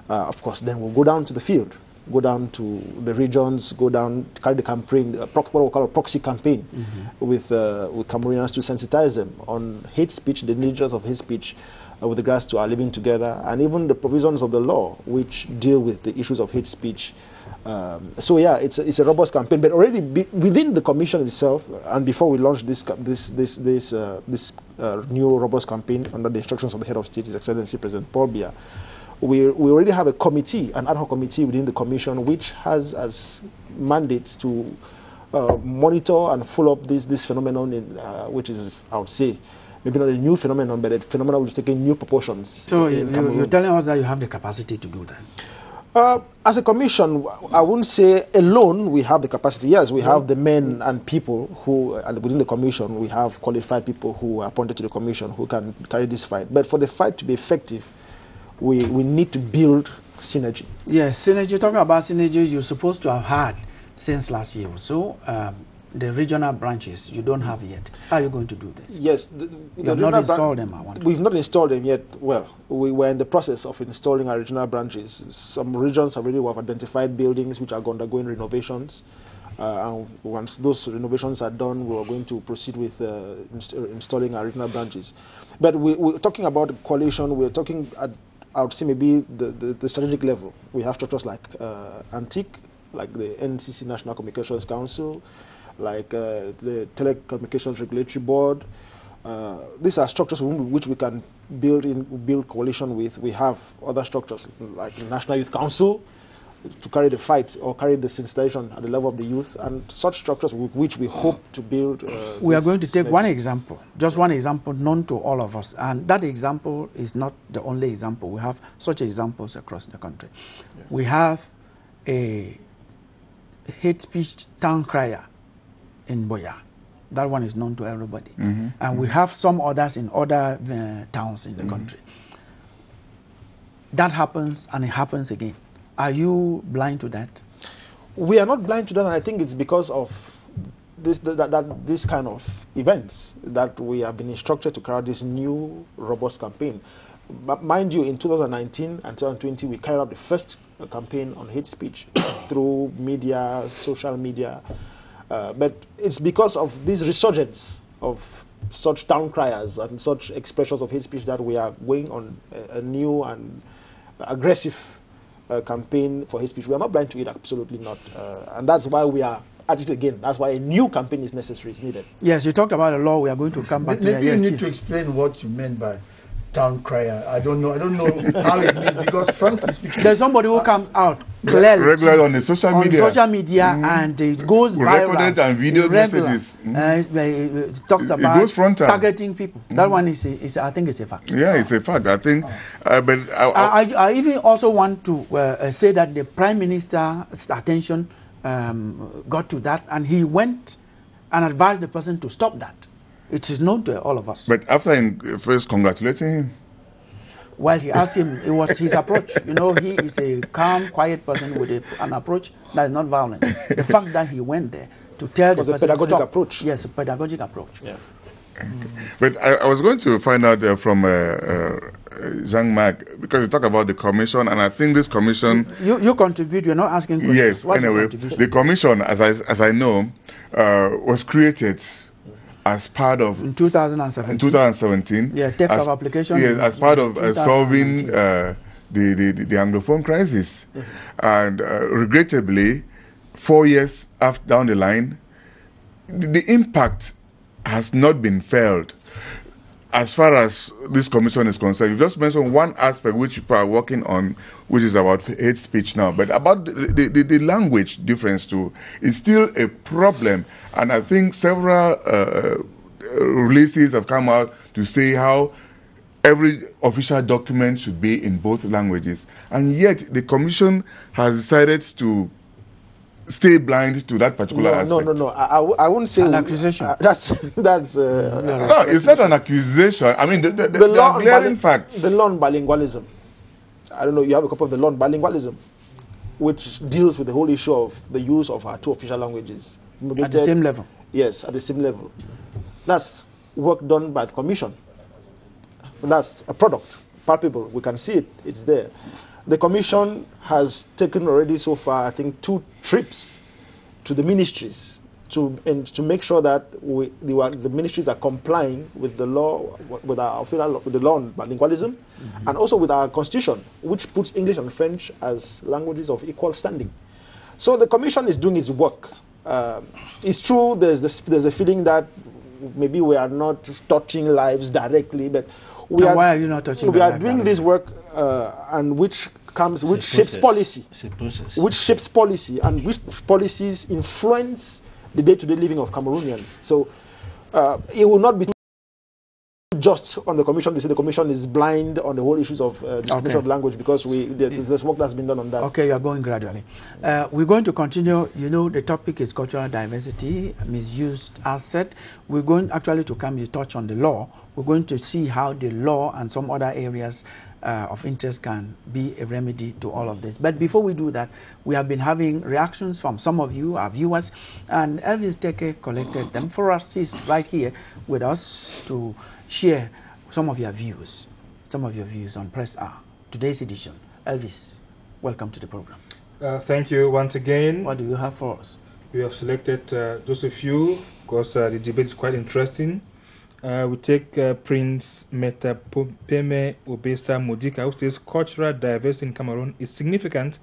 Of course, then we'll go down to the field, go down to the regions, go down, carry the campaign, what we call a proxy campaign with Cameroonians to sensitize them on hate speech, the dangers of hate speech with regards to our living together, and even the provisions of the law which deal with the issues of hate speech. So yeah, it's a robust campaign, but already within the commission itself, and before we launch this new robust campaign under the instructions of the head of state, His Excellency President Paul Biya, we already have a committee, an ad hoc committee within the commission, which has as mandate to monitor and follow up this phenomenon, which is, I would say, maybe not a new phenomenon, but a phenomenon which is taking new proportions. So you're telling us that you have the capacity to do that? As a commission, I wouldn't say alone we have the capacity. Yes, we have the men and people who, within the commission, we have qualified people who are appointed to the commission who can carry this fight. But for the fight to be effective, we need to build synergy. Yes, synergy. Talking about synergy, you're supposed to have had since last year or so. The regional branches you don't have yet. How are you going to do this? Yes, you have not installed them. We've not installed them yet. Well, we were in the process of installing our regional branches. Some regions already have identified buildings which are undergoing renovations. And once those renovations are done, we are going to proceed with installing our regional branches. But we're talking about the coalition. We're talking at, I would say, maybe the strategic level. We have structures like ANTIC, like the NCC National Communications Council, like the Telecommunications Regulatory Board. These are structures which we can build coalition with. We have other structures like the National Youth Council to carry the fight or carry the sensitization at the level of the youth, and such structures with which we hope to build. We are going to take one example, just one example known to all of us, and that example is not the only example. We have such examples across the country. Yeah. We have a hate speech town crier in Boya. That one is known to everybody. And we have some others in other towns in the country. That happens and it happens again. Are you blind to that? We are not blind to that, and I think it's because of this kind of events that we have been instructed to carry out this new robust campaign. But mind you, in 2019 and 2020, we carried out the first campaign on hate speech through media, social media. But it's because of this resurgence of such town criers and such expressions of hate speech that we are going on a new and aggressive campaign for hate speech. We are not blind to it, absolutely not. And that's why we are at it again. That's why a new campaign is necessary, is needed. Yes, you talked about the law. We are going to come back to that. Maybe you need to explain what you meant by town crier. I don't know how it means, because frankly speaking, there's somebody who comes out clearly regular on the social media, and it goes viral. Recorded and video messages. It talks about goes frontal. Targeting people. That one is I think it's a fact. Yeah, it's a fact. I think, but I even also want to say that the Prime Minister's attention got to that, and he went and advised the person to stop that. It is known to all of us. But after first congratulating him? Well, he asked him, it was his approach. You know, he is a calm, quiet person with an approach that is not violent. The fact that he went there to tell the person a pedagogic stop. Approach. Yes, a pedagogic approach. Yeah. But I was going to find out from Jean-Marc, because you talk about the commission, and I think this commission... You contribute, you're not asking questions. Yes, What's anyway, the commission, as I know, was created as part of... In 2017. In 2017. Yeah, text of application. Yes, as part of solving the Anglophone crisis. And regrettably, 4 years down the line, the impact has not been felt as far as this commission is concerned. You just mentioned one aspect which people are working on, which is about hate speech now. But about the language difference too, is still a problem. And I think several releases have come out to say how every official document should be in both languages. And yet the commission has decided to stay blind to that particular aspect. No. I wouldn't say an accusation. That's no, it's not an accusation. I mean, the law glaring facts. The law on bilingualism. I don't know. You have a copy of the law on bilingualism, which deals with the whole issue of the use of our two official languages at the same level. Yes, at the same level. That's work done by the commission. That's a product, palpable. We can see it. It's there. The commission has taken already so far, I think, 2 trips to the ministries to make sure that the ministries are complying with the law, with the law on bilingualism, and also with our constitution, which puts English and French as languages of equal standing. So the commission is doing its work. It's true. There's a feeling that maybe we are not touching lives directly, but we why are you not touching? We are doing this work, and which shapes policy. It's a process. Which shapes policy, and which policies influence the day-to-day living of Cameroonians. So it will not be just on the commission. They say the commission is blind on the whole issues of discrimination of language, because there's work that's been done on that. Okay, you're going gradually. We're going to continue. You know, the topic is cultural diversity, misused asset. We're going actually to come to touch on the law. We're going to see how the law and some other areas of interest can be a remedy to all of this. But before we do that, we have been having reactions from some of you, our viewers, and Elvis Teke collected them for us. He's right here with us to share some of your views on Press R, today's edition. Elvis, welcome to the program. Thank you once again. What do you have for us? We have selected just a few, because the debate is quite interesting. We take Prince Metapeme Obesa Modika, who says cultural diversity in Cameroon is significant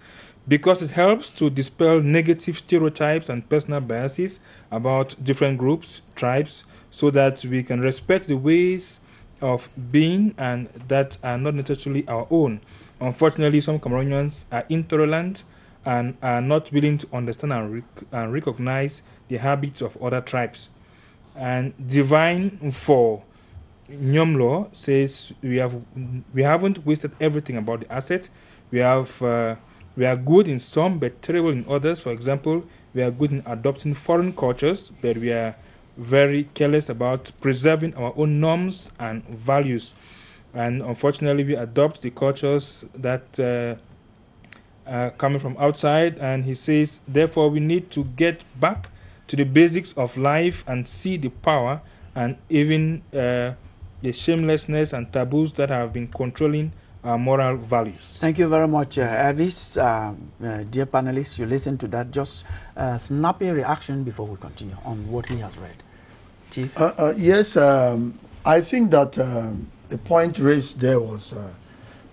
because it helps to dispel negative stereotypes and personal biases about different groups, tribes, so that we can respect the ways of being and that are not necessarily our own. Unfortunately, some Cameroonians are intolerant and are not willing to understand and recognize the habits of other tribes. And Divine for Nyomlo says we haven't wasted everything about the asset. We are good in some but terrible in others. For example, we are good in adopting foreign cultures, but we are very careless about preserving our own norms and values. And unfortunately, we adopt the cultures that are coming from outside. And he says, therefore, we need to get back to the basics of life and see the power and even the shamelessness and taboos that have been controlling our moral values. Thank you very much, Elvis. Dear panelists, you listen to that. Just snappy reaction before we continue on what he has read. Chief? Yes, I think that the point raised there was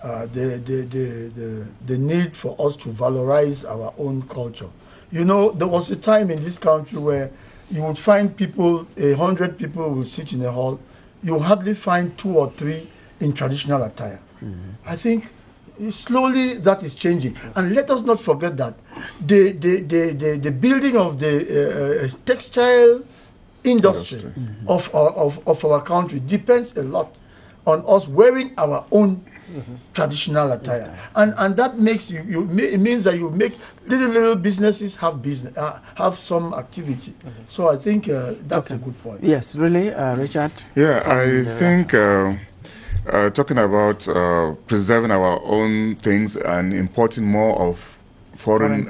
the need for us to valorize our own culture. You know, there was a time in this country where you would find people, 100 people would sit in a hall. You will hardly find 2 or 3 in traditional attire. Mm-hmm. I think slowly that is changing. And let us not forget that the building of the textile industry of our country depends a lot on us wearing our own traditional attire, and that makes it means that you make little businesses have some activity. So I think that's a good point. Yes, really, Richard. Yeah, I think talking about preserving our own things and importing more of foreign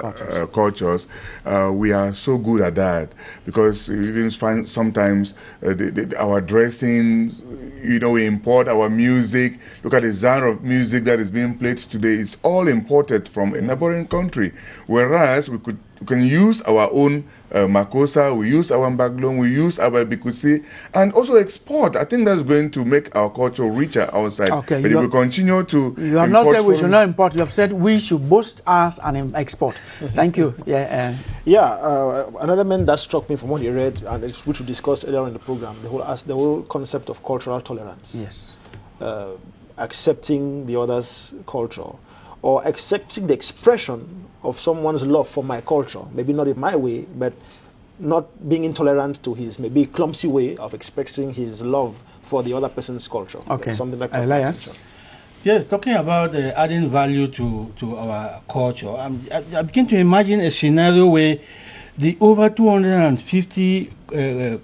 cultures, we are so good at that, because you even find sometimes our dressings, you know, we import our music. Look at the genre of music that is being played today. It's all imported from a neighboring country, whereas we can use our own Makosa, we use our Mbaglon, we use our Bikusi, and also export. I think that's going to make our culture richer outside. Okay, but if we continue to you have not said we should not import, you have said we should boost us and export. Thank you. Yeah, an element that struck me from what you read, and which we discussed earlier in the program, the whole concept of cultural tolerance. Yes. Accepting the other's culture, or accepting the expression of someone's love for my culture, maybe not in my way, but not being intolerant to his maybe clumsy way of expressing his love for the other person's culture. Okay. That's something like Elias? Yes, talking about adding value to our culture, I begin to imagine a scenario where the over 250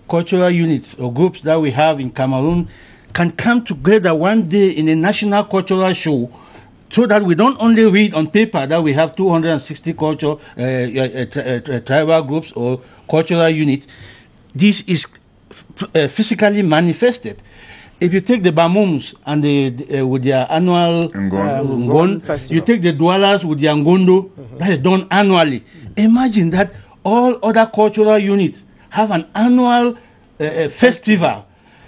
cultural units or groups that we have in Cameroon can come together one day in a national cultural show, so that we don't only read on paper that we have 260 tribal groups or cultural units. This is physically manifested. If you take the Bamums and with their annual Ngon, you take the Doualas with their Ngondo, that is done annually. Imagine that all other cultural units have an annual festival.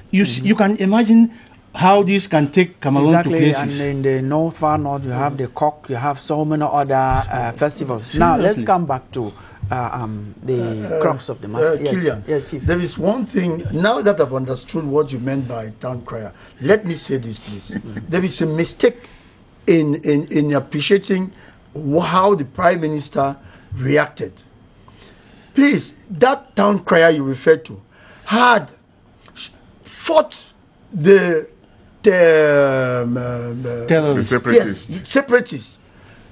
You can imagine how this can take Cameroon to places. And in the far north, you have the Cock, you have so many other festivals. Now, let's come back to the crux of the matter. Yes, Killian, yes, Chief. there is one thing, now that I've understood what you meant by town crier, let me say this, please. There is a mistake in appreciating how the Prime Minister reacted. Please, that town crier you referred to had fought the separatists. Yes, separatists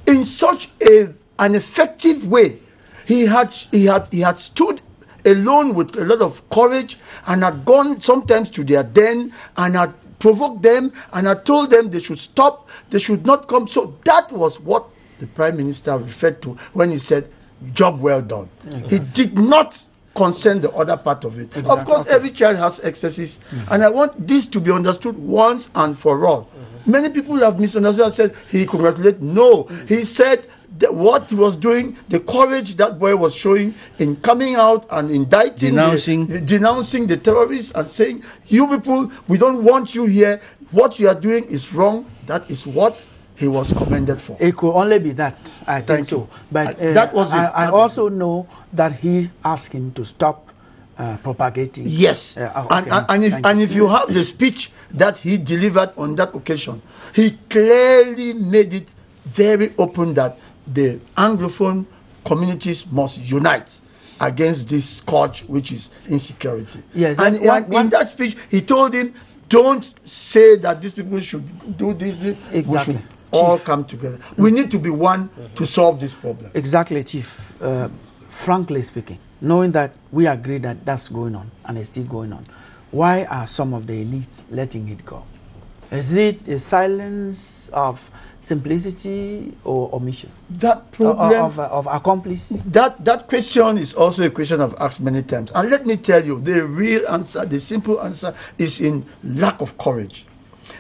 in such an effective way. He had stood alone with a lot of courage and had gone sometimes to their den and had provoked them and had told them they should stop, they should not come. So that was what the Prime Minister referred to when he said, job well done. He did not concern the other part of it. Exactly. Of course, every child has excesses, and I want this to be understood once and for all. Many people have misunderstood and said he congratulated. No, he said that what he was doing, the courage that boy was showing in coming out and indicting, denouncing the terrorists and saying, you people, we don't want you here. What you are doing is wrong. That is what he was commended for. It could only be that, I think so. But that was it. I also know that he asked him to stop propagating. Yes. And if you have the speech that he delivered on that occasion, he clearly made it very open that the Anglophone communities must unite against this scourge, which is insecurity. Yes. And in that speech, he told him, don't say that these people should do this. Exactly. We should all come together. We need to be one to solve this problem. Exactly, Chief. Frankly speaking, knowing that we agree that that's going on and it's still going on, why are some of the elite letting it go? Is it a silence of simplicity or omission? That problem of accomplice? That question is also a question I've asked many times. And let me tell you, the real answer, the simple answer is in lack of courage.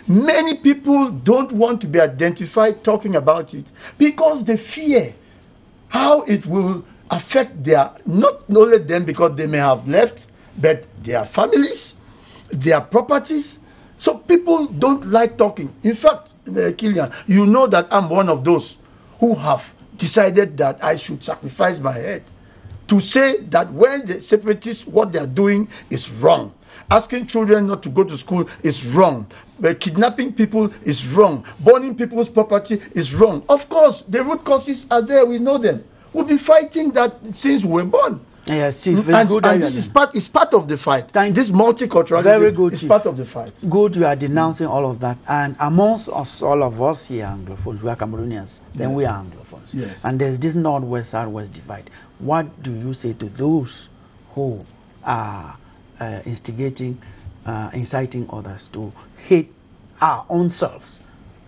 Many people don't want to be identified talking about it because they fear how it will affect their, not only them because they may have left, but their families, their properties. So people don't like talking. In fact, Killian, you know that I'm one of those who have decided that I should sacrifice my head to say that when the separatists, what they are doing is wrong. Asking children not to go to school is wrong. But kidnapping people is wrong. Burning people's property is wrong. Of course, the root causes are there. We know them. We've been fighting that since we were born. Yes, Chief. And this is part of the fight. This multiculturalism is part of the fight. Good, you are denouncing all of that. And amongst us, all of us here, Anglophones, we are Cameroonians, then we are Anglophones. Yes. And there's this North-West, South-West divide. What do you say to those who are inciting others to hate our own selves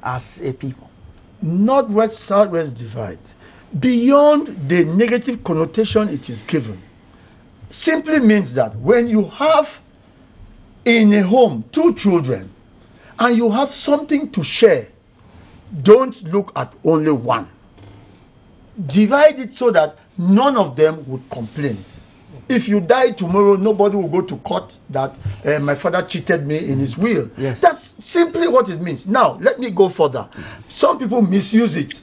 as a people? North-West, South-West divide, beyond the negative connotation it is given, simply means that when you have in a home 2 children and you have something to share, don't look at only one. Divide it so that none of them would complain. If you die tomorrow, nobody will go to court that my father cheated me in his will. Yes. That's simply what it means. Now, let me go further. Some people misuse it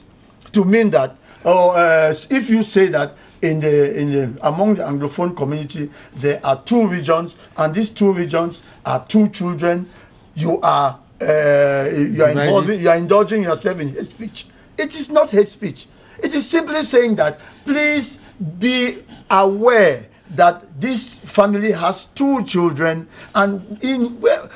to mean that, if you say that among the Anglophone community there are 2 regions, and these 2 regions are 2 children, you are indulging yourself in hate speech. It is not hate speech. It is simply saying that please be aware that this family has 2 children, and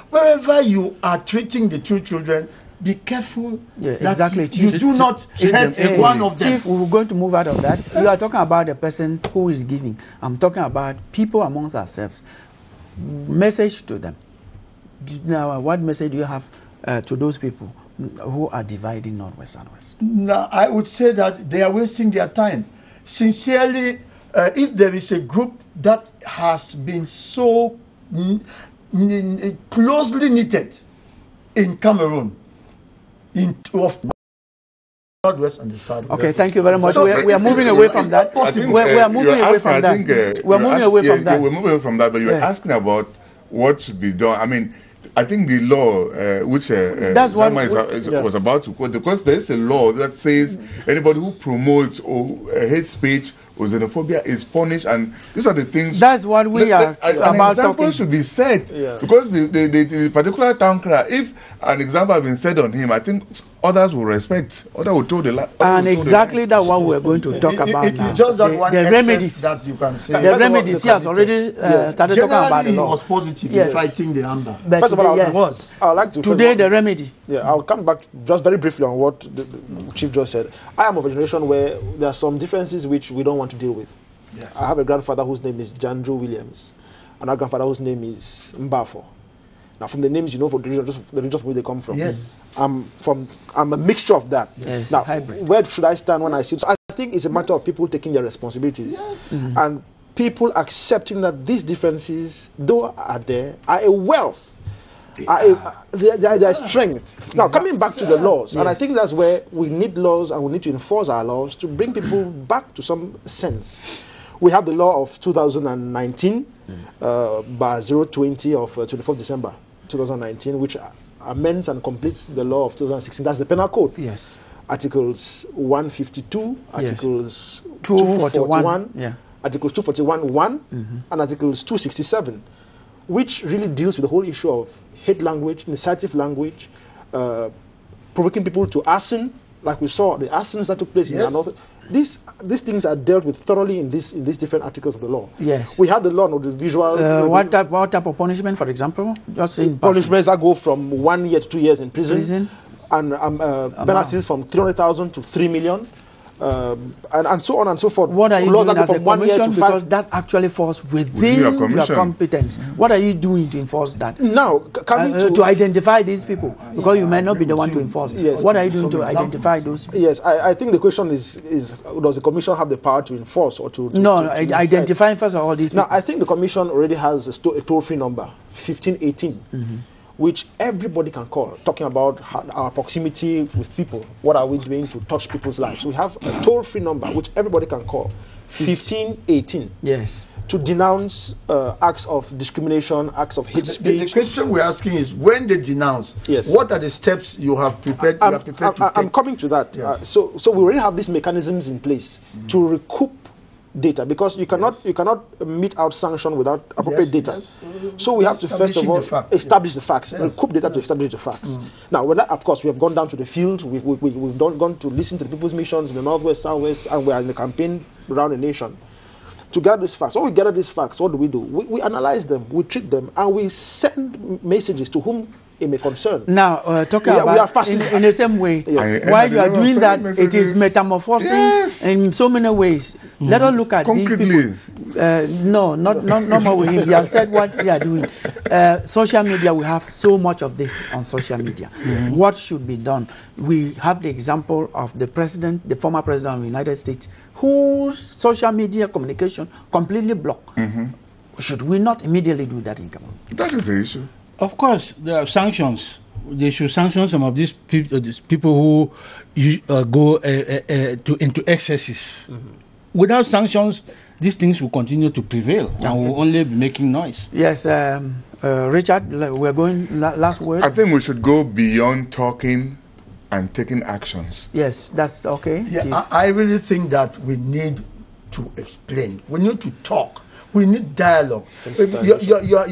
wherever you are treating the 2 children, be careful that you do not hurt one of them. Chief, we're going to move out of that. You are talking about the person who is giving. I'm talking about people amongst ourselves. Message to them. Now, what message do you have to those people who are dividing Northwest and West? Now, I would say that they are wasting their time. Sincerely, if there is a group that has been so closely knitted in Cameroon, in of Northwest and the South. Okay, thank you very much. So we are moving away from that. We are moving away from that. We're moving away from that. We're moving away from that, but you're asking about what should be done. I mean, I think the law, which was about to quote, because there is a law that says anybody who promotes or hate speech or xenophobia is punished, and these are the things. That's what we are an about example talking. should be set, Yeah. because the particular town crier, if an example has been said on him, I think others will respect. Others will told the lie. And exactly that's what we're going to talk about It now. is just that one the excess remedies. that you can say. The remedies, he has already started talking about the Generally, he law. was positive Yes. in fighting the amber. But First of all, today, yes. I would like to Today, the remedy. Yeah, I'll come back just very briefly on what the Chief just said. I am of a generation where there are some differences which we don't want to deal with. Yes. I have a grandfather whose name is Jandro Williams, another grandfather whose name is Mbafo. Now, from the names, you know, for the region from where they come from. Yes. I'm a mixture of that. Yes, now, hybrid. where should I stand when I see? So I think it's a matter of people taking their responsibilities and people accepting that these differences, though are there, are a wealth. They are strength. Now, coming back to the laws, and I think that's where we need laws and we need to enforce our laws to bring people back to some sense. We have the law of 2019, by 020 of 24th December 2019, which amends and completes the law of 2016. That's the penal code. Yes. Articles 152, Yes. Articles 241, 241, yeah. Articles 241.1, and Articles 267, which really deals with the whole issue of hate language, incisive language, provoking people to arson, like we saw the arsons that took place in another. These things are dealt with thoroughly in these different articles of the law. Yes. We had the law on the visual. What type of punishment, for example? Just in punishments that go from 1 year to 2 years in prison. And penalties from 300,000 to 3 million. And so on and so forth. What are you laws doing that as go a from 1 year commission? to Because 5. that actually falls within your commission. competence. What are you doing to enforce that? Now, coming to identify these people, because you may not be the one to enforce. Yes. What are you doing to identify those people? Yes, I think the question is does the commission have the power to enforce or to identifying first of all these people. Now, I think the commission already has a toll-free number, 1518, which everybody can call, talking about our proximity with people. What are we doing to touch people's lives? We have a toll-free number, which everybody can call, 1518. Yes. To denounce acts of discrimination, acts of hate speech. The question we're asking is, when they denounce, what are the steps you have prepared? I'm take? coming to that. Yes. So we already have these mechanisms in place to recoup data, because you cannot mete out sanction without appropriate data. Yes. So we have to first of all establish the facts, recoup data to establish the facts. Now, of course, we have gone down to the field. We've gone to listen to the people's missions in the northwest, southwest, and we are in the campaign around the nation to gather these facts. When we gather these facts, what do? We analyze them, we treat them, and we send messages to whom it may concern. Now, talking about in the same way, while you are doing that, it is metamorphosing in so many ways. Let us look at these people. No, not more with him. He has said what we are doing. Social media, we have so much of this on social media. What should be done? We have the example of the former president of the United States, whose social media communication completely blocked. Should we not immediately do that in Cameroon? That is the issue. Of course, there are sanctions. They should sanction some of these people who go into excesses. Without sanctions, these things will continue to prevail and will only be making noise. Yes, Richard, we're going last word. I think we should go beyond talking and taking actions. Yes, that's okay. Yeah, I really think that we need to explain. We need to talk. We need dialogue. Your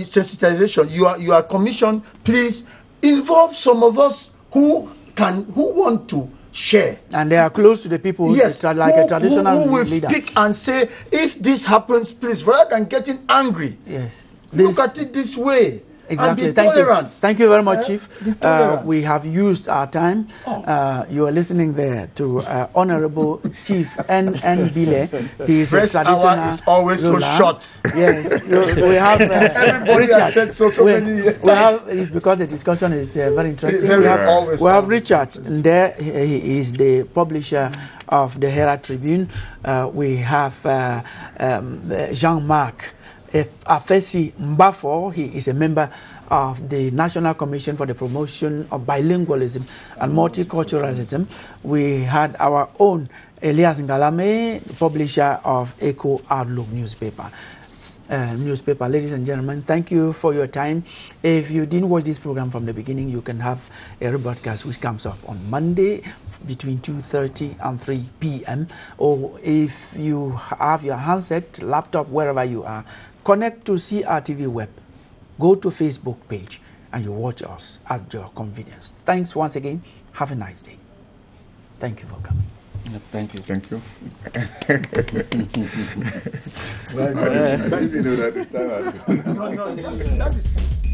sensitization. Your commission, please involve some of us who want to share. And they are close to the people. Yes, like a traditional who will leader. speak and say, if this happens, please, rather than getting angry. Yes. Look at it this way. Exactly. And be tolerant. Thank you very much, Chief. We have used our time. You are listening there to Honorable Chief N. Bile. He is Press a traditional hour is always ruler. so short. Yes. We have Richard. Has said so many years. We have, it's because the discussion is very interesting. We have Richard. And there he is the publisher of the Herald Tribune. We have Jean-Marc Afesi Mbafo. He is a member of the National Commission for the Promotion of Bilingualism and Multiculturalism. We had our own Elias Ngalame, publisher of Echo Outlook newspaper. newspaper. Ladies and gentlemen, thank you for your time. If you didn't watch this program from the beginning, you can have a rebroadcast which comes up on Monday between 2:30 and 3 p.m. Or if you have your handset, laptop, wherever you are, connect to CRTV web. Go to Facebook page and you watch us at your convenience. Thanks once again. Have a nice day. Thank you for coming. Thank you. Thank you. Well, I didn't know that the time had gone. no, that is